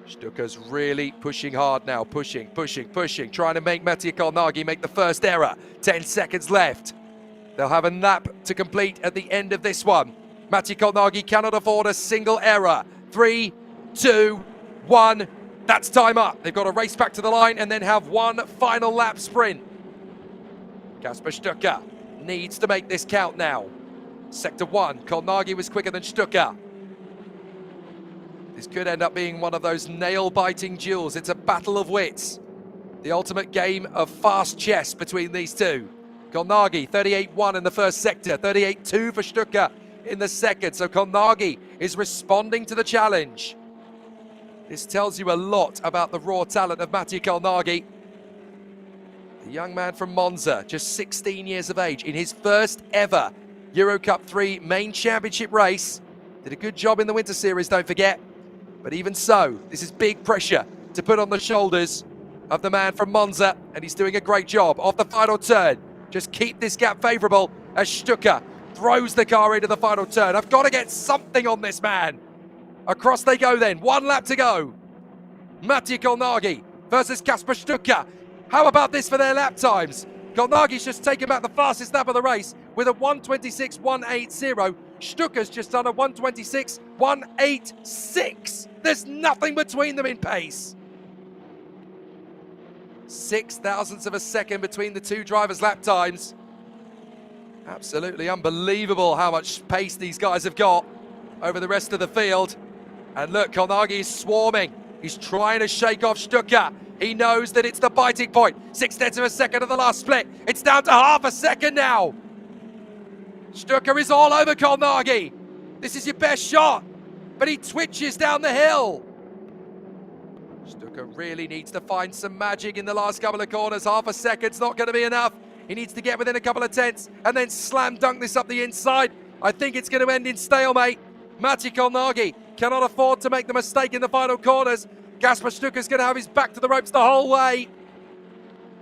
Stuka's really pushing hard now, pushing, trying to make Mattia Kolnagi make the first error. 10 seconds left. They'll have a lap to complete at the end of this one. Mattia Kolnagi cannot afford a single error. 3, 2, 1. That's time up. They've got to race back to the line and then have 1 final lap sprint. Kasper Stuka needs to make this count now. Sector 1, Kolnagi was quicker than Stuka. This could end up being one of those nail-biting duels. It's a battle of wits. The ultimate game of fast chess between these two. Kolnagi, 38.1 in the first sector, 38.2 for Stuka in the second. So Kolnagi is responding to the challenge. This tells you a lot about the raw talent of Mattia Kolnagi. The young man from Monza, just 16 years of age, in his first ever EuroCup-3 main championship race. Did a good job in the Winter Series, don't forget. But even so, this is big pressure to put on the shoulders of the man from Monza, and he's doing a great job off the final turn. Just keep this gap favourable as Stucker throws the car into the final turn. I've got to get something on this man. Across they go then, 1 lap to go. Mattia Kolnagi versus Kasper Stucker. How about this for their lap times? Kolnagi's just taken back the fastest lap of the race with a 1:26.180. Stucker's just done a 1:26.186. There's nothing between them in pace. 6 thousandths of a second between the two drivers' lap times. Absolutely unbelievable how much pace these guys have got over the rest of the field. And look, Kolnagi is swarming. He's trying to shake off Stucker. He knows that it's the biting point. 0.6 of a second of the last split. It's down to half a second now. Stucker is all over Kolnagi. This is your best shot, but he twitches down the hill. Stucker really needs to find some magic in the last couple of corners. Half a second's not going to be enough. He needs to get within a couple of tenths and then slam dunk this up the inside. I think it's going to end in stalemate. Mattia Kolnagi cannot afford to make the mistake in the final corners. Kasper Stucker's going to have his back to the ropes the whole way.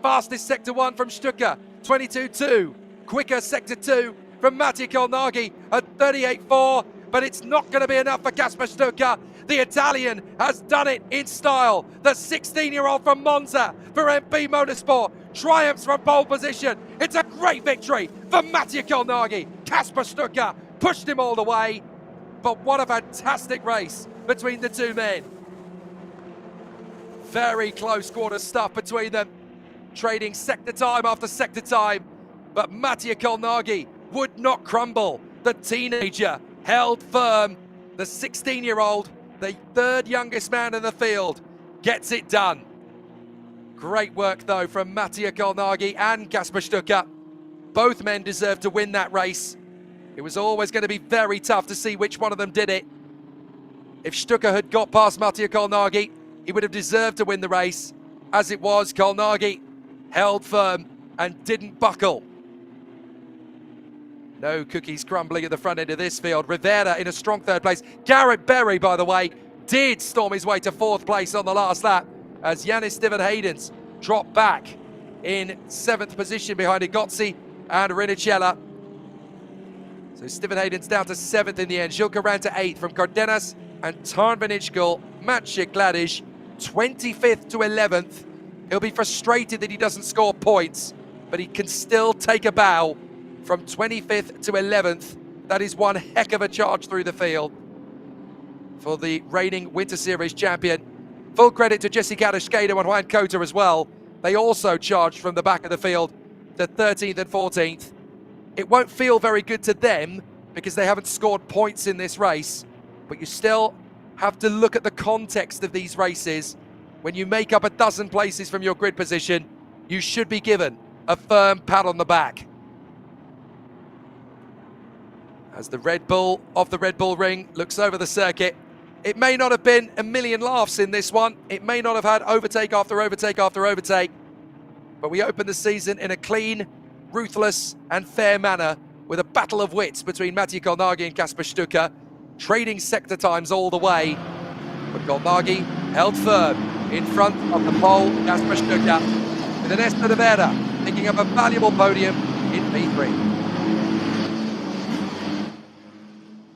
Fastest Sector 1 from Stucker, 22.2. Quicker Sector 2 from Mattia Kolnagi at 38.4. But it's not going to be enough for Kasper Stucker. The Italian has done it in style. The 16-year-old from Monza for MP Motorsport triumphs from pole position. It's a great victory for Mattia Kolnagi. Kasper Stucker pushed him all the way. But what a fantastic race between the two men. Very close quarter stuff between them, trading sector time after sector time. But Mattia Kolnagi would not crumble. The teenager held firm. The 16-year-old, the third youngest man in the field, gets it done. Great work, though, from Mattia Kolnagi and Kasper Stucker. Both men deserve to win that race. It was always going to be very tough to see which one of them did it. If Stucker had got past Mattia Kolnagi, he would have deserved to win the race. As it was, Kolnagi held firm and didn't buckle. No cookies crumbling at the front end of this field. Rivera in a strong third place. Garrett Berry, by the way, did storm his way to 4th place on the last lap as Yannis Steven-Haydens dropped back in 7th position behind Igozzi and Rinicella. So Steven-Haydens down to 7th in the end. Žilko ran to 8th from Cardenas and Tarnvenichkul. Maciej Gladish 25th to 11th. He'll be frustrated that he doesn't score points, but he can still take a bow from 25th to 11th. That is one heck of a charge through the field for the reigning Winter Series champion. Full credit to Jesse Kadashkeda and Juan Cota as well. They also charged from the back of the field to 13th and 14th. It won't feel very good to them because they haven't scored points in this race, but you still have to look at the context of these races. When you make up a dozen places from your grid position, you should be given a firm pat on the back. As the Red Bull of the Red Bull Ring looks over the circuit, it may not have been a million laughs in this one. It may not have had overtake after overtake after overtake, but we opened the season in a clean, ruthless and fair manner with a battle of wits between Mattia Kolnagi and Kasper Stucker, trading sector times all the way. But Kolnagi held firm in front of the pole, Kasper Stucker, with Ernesto Rivera picking up a valuable podium in P3.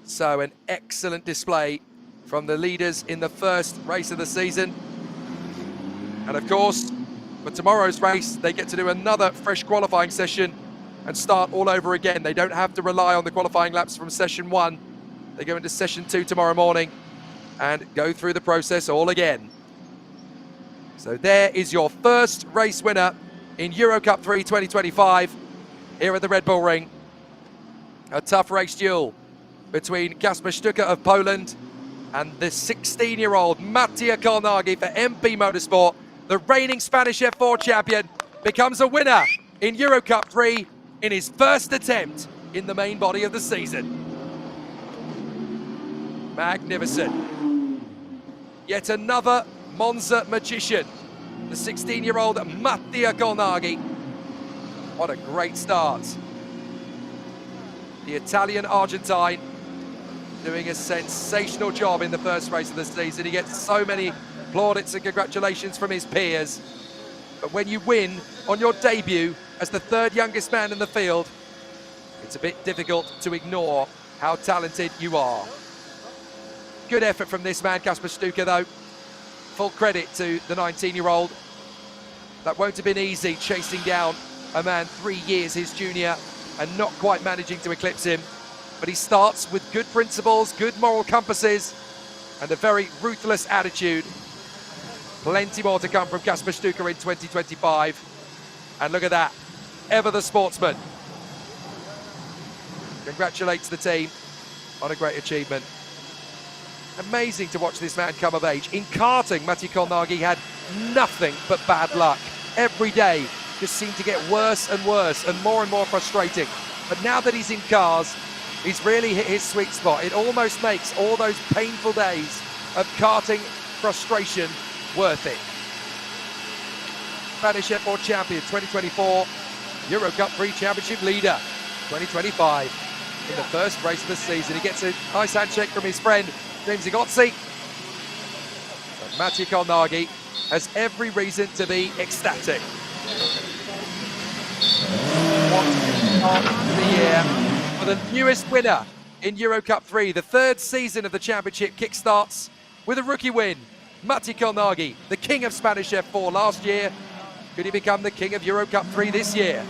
So an excellent display from the leaders in the first race of the season. And of course, for tomorrow's race, they get to do another fresh qualifying session and start all over again. They don't have to rely on the qualifying laps from session 1. They go into session 2 tomorrow morning and go through the process all again. So there is your first race winner in EuroCup-3 2025 here at the Red Bull Ring. A tough race duel between Kasper Stucker of Poland and the 16-year-old Mattia Kolnagi for MP Motorsport. The reigning Spanish F4 champion becomes a winner in EuroCup-3 in his first attempt in the main body of the season. Magnificent. Yet another Monza magician, the 16-year-old Mattia Kolnagi, What a great start. The Italian-Argentine doing a sensational job in the first race of the season. He gets so many plaudits and congratulations from his peers. But when you win on your debut as the third youngest man in the field, it's a bit difficult to ignore how talented you are. Good effort from this man, Kasper Stuka, though. Full credit to the 19-year-old. That won't have been easy, chasing down a man 3 years his junior and not quite managing to eclipse him. But he starts with good principles, good moral compasses, and a very ruthless attitude. Plenty more to come from Kasper Stuka in 2025. And look at that, ever the sportsman. Congratulates the team on a great achievement. Amazing to watch this man come of age. In karting, Matti Kolnagi had nothing but bad luck. Every day just seemed to get worse and worse and more frustrating. But now that he's in cars, he's really hit his sweet spot. It almost makes all those painful days of karting frustration worth it. Spanish F4 champion 2024, EUROCUP-3 championship leader 2025. In the first race of the season, he gets a nice handshake from his friend James Igozzi. But Matti Kolnagi has every reason to be ecstatic. What a start to the year for the newest winner in EuroCup-3. The third season of the championship kickstarts with a rookie win. Matti Kolnagi, the king of Spanish F4 last year. Could he become the king of EuroCup-3 this year?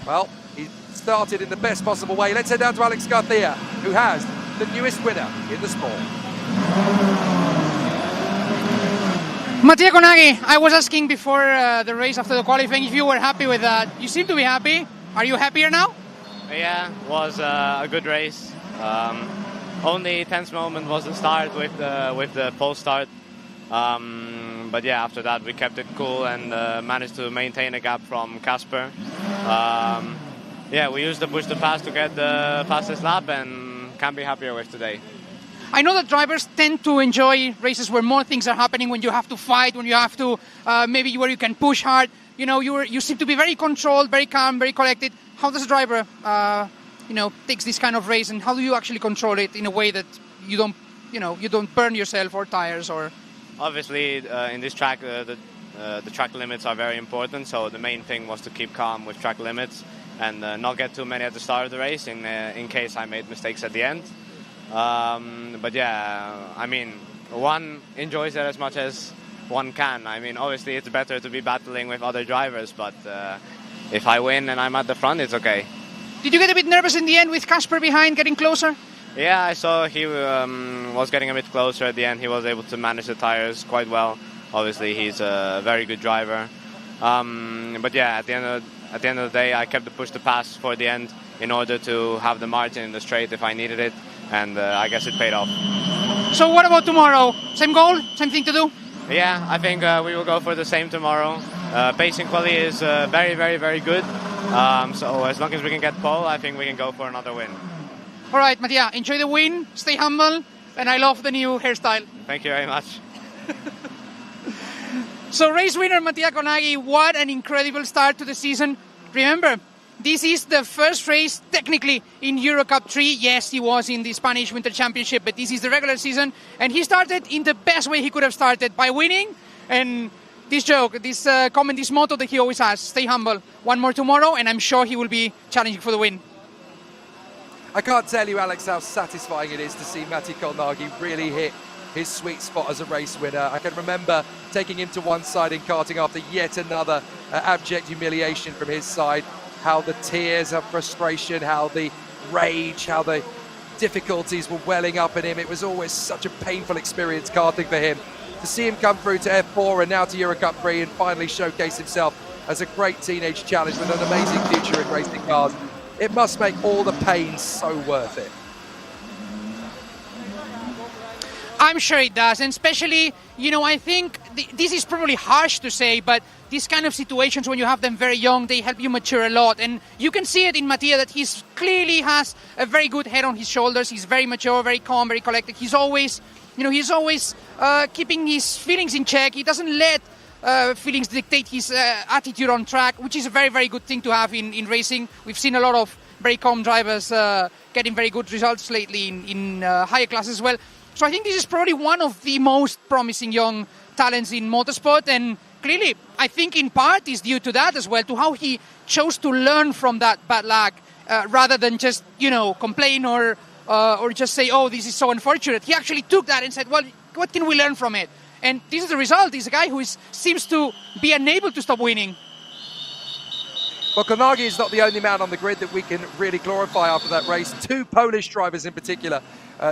Well, he started in the best possible way. Let's head down to Alex Garcia, who has the newest winner in the sport. Mattia Kolnagi, I was asking before the race after the qualifying if you were happy with that. You seem to be happy. Are you happier now? Yeah, it was a good race. Only tense moment was the start with the pole start. But yeah, after that we kept it cool and managed to maintain a gap from Kasper. Yeah, we used the push to pass to get the fastest lap and can't be happier with today. I know that drivers tend to enjoy races where more things are happening, when you have to fight, when you have to maybe where you can push hard. You know, you seem to be very controlled, very calm, very collected. How does a driver, takes this kind of race, and how do you actually control it in a way that you don't burn yourself or tires or? Obviously, in this track, the track limits are very important. So the main thing was to keep calm with track limits and not get too many at the start of the race in case I made mistakes at the end. But yeah, I mean, one enjoys it as much as one can. I mean, obviously it's better to be battling with other drivers, but if I win and I'm at the front, it's okay. Did you get a bit nervous in the end with Kasper behind, getting closer? Yeah, I saw he was getting a bit closer at the end. He was able to manage the tires quite well. Obviously, he's a very good driver. But yeah, at the end of the day, I kept the push to pass for the end in order to have the margin in the straight if I needed it, and I guess it paid off. So what about tomorrow? Same goal? Same thing to do? Yeah, I think we will go for the same tomorrow. Pacing quality is very, very, very good. So as long as we can get pole, I think we can go for another win. All right, Mattia, enjoy the win, stay humble, and I love the new hairstyle. Thank you very much. So race winner Mattia Kolnagi, what an incredible start to the season. Remember, this is the first race technically in EuroCup-3. Yes, he was in the Spanish Winter Championship, but this is the regular season. And he started in the best way he could have started, by winning. And this joke, this comment, this motto that he always has, stay humble. One more tomorrow, and I'm sure he will be challenging for the win. I can't tell you, Alex, how satisfying it is to see Matti Kolnagi really hit his sweet spot as a race winner. I can remember taking him to one side in karting after yet another abject humiliation from his side. How the tears of frustration, how the rage, how the difficulties were welling up in him. It was always such a painful experience karting for him. To see him come through to F4 and now to EuroCup-3 and finally showcase himself as a great teenage challenge with an amazing future in racing cars, it must make all the pain so worth it. I'm sure it does, and especially, I think this is probably harsh to say, but these kind of situations, when you have them very young, they help you mature a lot. And you can see it in Mattia that he's clearly has a very good head on his shoulders. He's very mature, very calm, very collected. He's always, keeping his feelings in check. He doesn't let feelings dictate his attitude on track, which is a very, very good thing to have in racing. We've seen a lot of very calm drivers getting very good results lately in higher classes as well. So I think this is probably one of the most promising young talents in motorsport, and clearly I think in part is due to that as well, to how he chose to learn from that bad luck rather than just, complain or just say, oh, this is so unfortunate. He actually took that and said, well, what can we learn from it? And this is the result. He's a guy who seems to be unable to stop winning. Well, Kolnagi is not the only man on the grid that we can really glorify after that race. Two Polish drivers in particular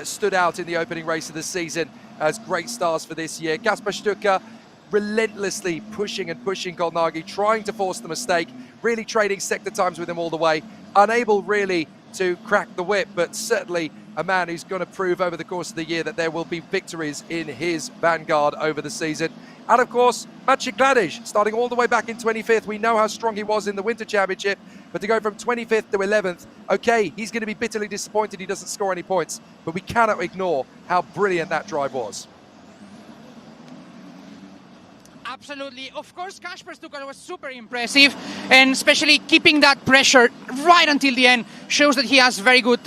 stood out in the opening race of the season as great stars for this year. Kasper Stuka relentlessly pushing Kolnagi, trying to force the mistake, really trading sector times with him all the way, unable really to crack the whip, but certainly a man who's going to prove over the course of the year that there will be victories in his vanguard over the season. And of course, Maciej Gladiš, starting all the way back in 25th. We know how strong he was in the Winter Championship, but to go from 25th to 11th, okay, he's going to be bitterly disappointed he doesn't score any points, but we cannot ignore how brilliant that drive was. Absolutely. Of course, Kasper Stuka was super impressive, and especially keeping that pressure right until the end shows that he has very good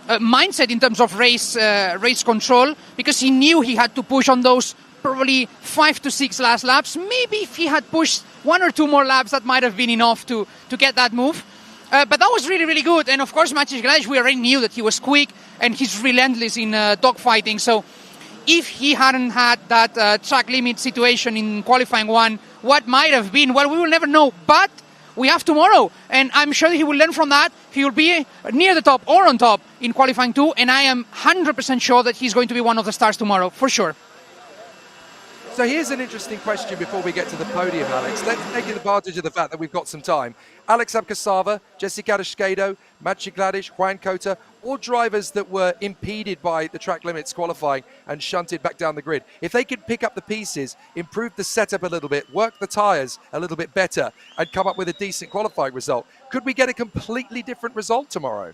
mindset in terms of race control, because he knew he had to push on those probably 5 to 6 last laps. Maybe if he had pushed 1 or 2 more laps, that might have been enough to get that move. But that was really, really good. And of course, Maciej Gladiš, we already knew that he was quick and he's relentless in dogfighting. So if he hadn't had that track limit situation in qualifying 1, what might have been? Well, we will never know. But we have tomorrow, and I'm sure that he will learn from that. He will be near the top or on top in qualifying 2, and I am 100% sure that he's going to be one of the stars tomorrow, for sure. So here's an interesting question before we get to the podium, Alex. Let's take advantage of the fact that we've got some time. Alex Abkasava, Jesse Kadashkedo, Maciej Gladiš, Juan Cota, all drivers that were impeded by the track limits qualifying and shunted back down the grid. If they could pick up the pieces, improve the setup a little bit, work the tyres a little bit better, and come up with a decent qualifying result, could we get a completely different result tomorrow?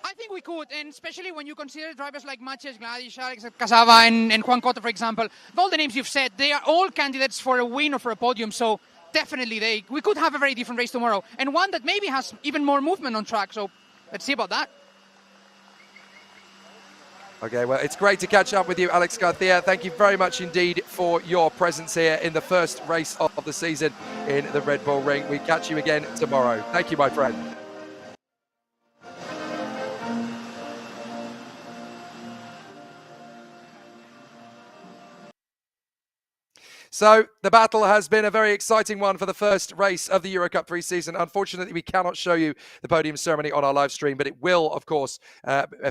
I think we could, and especially when you consider drivers like Maciej Gladiš, Alex Abkasava, and Juan Cota, for example. All the names you've said, they are all candidates for a win or for a podium, so definitely we could have a very different race tomorrow, and one that maybe has even more movement on track, so let's see about that. Okay, well, it's great to catch up with you, Alex Garcia. Thank you very much indeed for your presence here in the first race of the season in the Red Bull Ring. We catch you again tomorrow. Thank you, my friend. So the battle has been a very exciting one for the first race of the EuroCup-3 season. Unfortunately, we cannot show you the podium ceremony on our live stream, but it will, of course,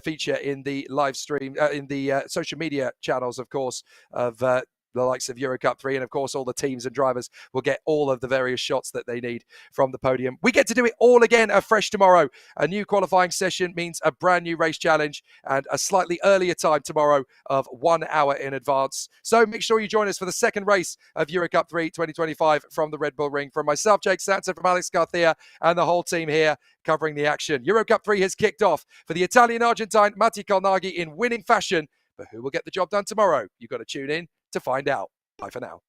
feature in the live stream, in the social media channels, of course, of the likes of EuroCup-3, and of course all the teams and drivers will get all of the various shots that they need from the podium. We get to do it all again afresh tomorrow. A new qualifying session means a brand new race challenge and a slightly earlier time tomorrow of 1 hour in advance. So make sure you join us for the second race of EuroCup-3 2025 from the Red Bull Ring. From myself, Jake Sanson, from Alex Garcia, and the whole team here covering the action. EuroCup-3 has kicked off for the Italian-Argentine Maciej Kolnagi in winning fashion. But who will get the job done tomorrow? You've got to tune in to find out. Bye for now.